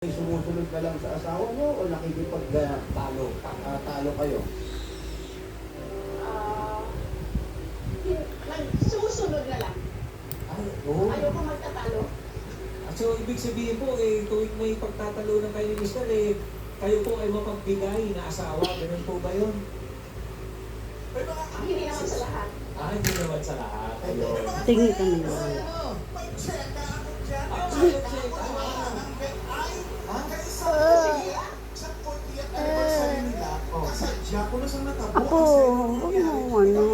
Sumusunod ka lang sa asawa mo o nakikipag-talo? Talo kayo? Sumusunod na lang. Ay, oo. Ayoko magtatalo. So, ibig sabihin po, tuwing may pagtatalunan kayo ni Mr., kayo po ay mapagbigay na asawa. Ganun po ba yun? Hindi naman sa lahat. Hindi naman sa lahat. Ayun. Tingin kami na. Ako, huwag mo ano.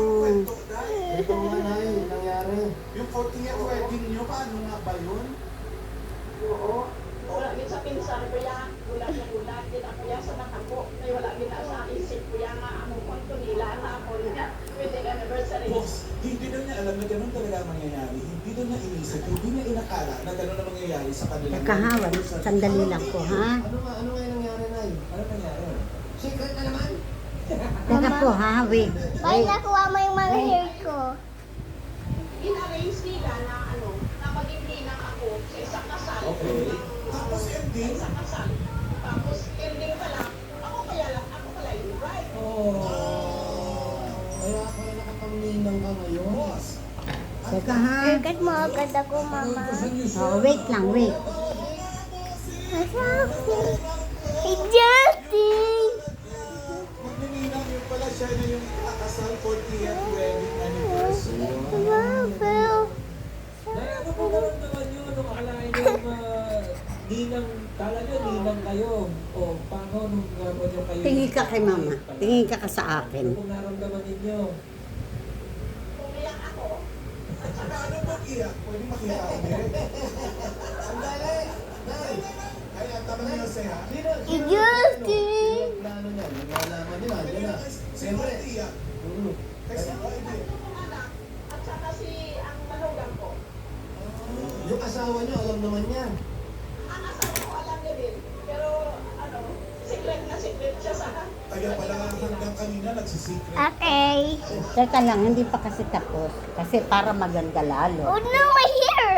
Ito nga na yun, nangyari. Yung 40th wedding nyo, paano nga ba yun? Oo. Wala din sa pinsan ko yan. Gulat na gulat. Din ako yan sa nakako. Ay wala din na sa isip ko yan nga. Among konto nila na ako niya. Wedding anniversary. Boss, hindi daw niya alam na ganun talaga ang mangyayari. Hindi daw niya inisip, hindi niya inakala na ganun ang mangyayari sa kanilang Nakahawan, sandali lang po, ha? Ano nga yung nangyari, Nay? Ano nangyari? Secret na naman? Teka po, ha? Wait. Bakit Wait. nakuha mo yung mga hair ko? In-arrange nila na ano, na maging ninang ako sa isang kasal. Okay. Tapos Sa ending, isang kasal. Tapos ending pala, ako pala yung bride. Kaya nakapangninang ka ngayon. boss, Teka, ha? Haircut mo agad ako, mama. Oh, wait lang, wait. Hey, Justin! magnininang yun pala siya na yung kakasal 40th wedding anniversary. Wow, Nay, ano po naramdaman nyo? Nung akalain nyo, ninang, kala nyo, ninang kayo. O, paano nung gano'n nyo kayo? Tingin ka kay mama. Tingin ka sa Ano akin. po naramdaman ninyo? Umiyak ako. Paano mag-iyak? Pwede makita ko din. Sandali! Nay! Ay, ang tama niyo sa ha? Sino? Hey, Justin! Sino ang plano niya? Yung nalaman nila, Pwede yan na. na, sino Siyempre. mag-iyak? Kasi pwede. Anak. At saka si ang manugang ko. Yung asawa niyo, alam naman niya. Ang asawa ko alam niya din. Pero ano, secret na secret siya sa Kaya pala hanggang kanina nagsisecret. Okay. Teka lang, hindi pa kasi tapos. Kasi para maganda Oh lalo. no, my hair!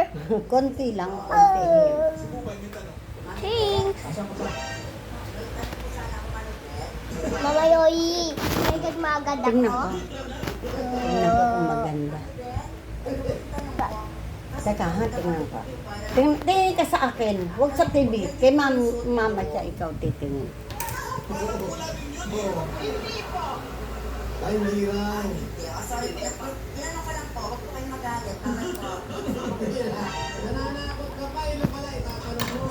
Konti lang, konti. Sibo ba yung tanong? Thanks! Asan ko sa... Mama Yoyi, haircut mo agad Tingnan ako. ko. Tingnan ko kung maganda. Teka, ha? Tingnan ko. Tingin ka sa akin. Huwag sa TV. Kay mama siya, ikaw titingin. Ay, hirang. Nananakot ka pa, ilan pala, itatanong mo.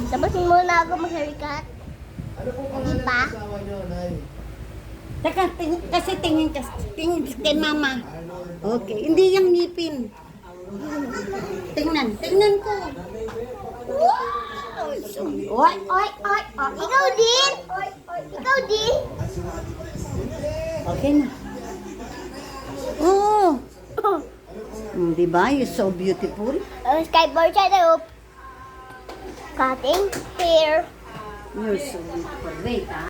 Tapos muna ako mag-haircut. Ano po pangalan ng Pa? asawa niyo, Nay? Teka, kasi tingin kay mama. Arnold. Okay, hindi yung ngipin. Tingnan ko. Wow! Oy, oy, oy, oy. Ikaw din! Ikaw din! Okay na. Oh! Di ba? You're so beautiful. Skateboard siya na Cutting hair. You're so beautiful. Wait, ah.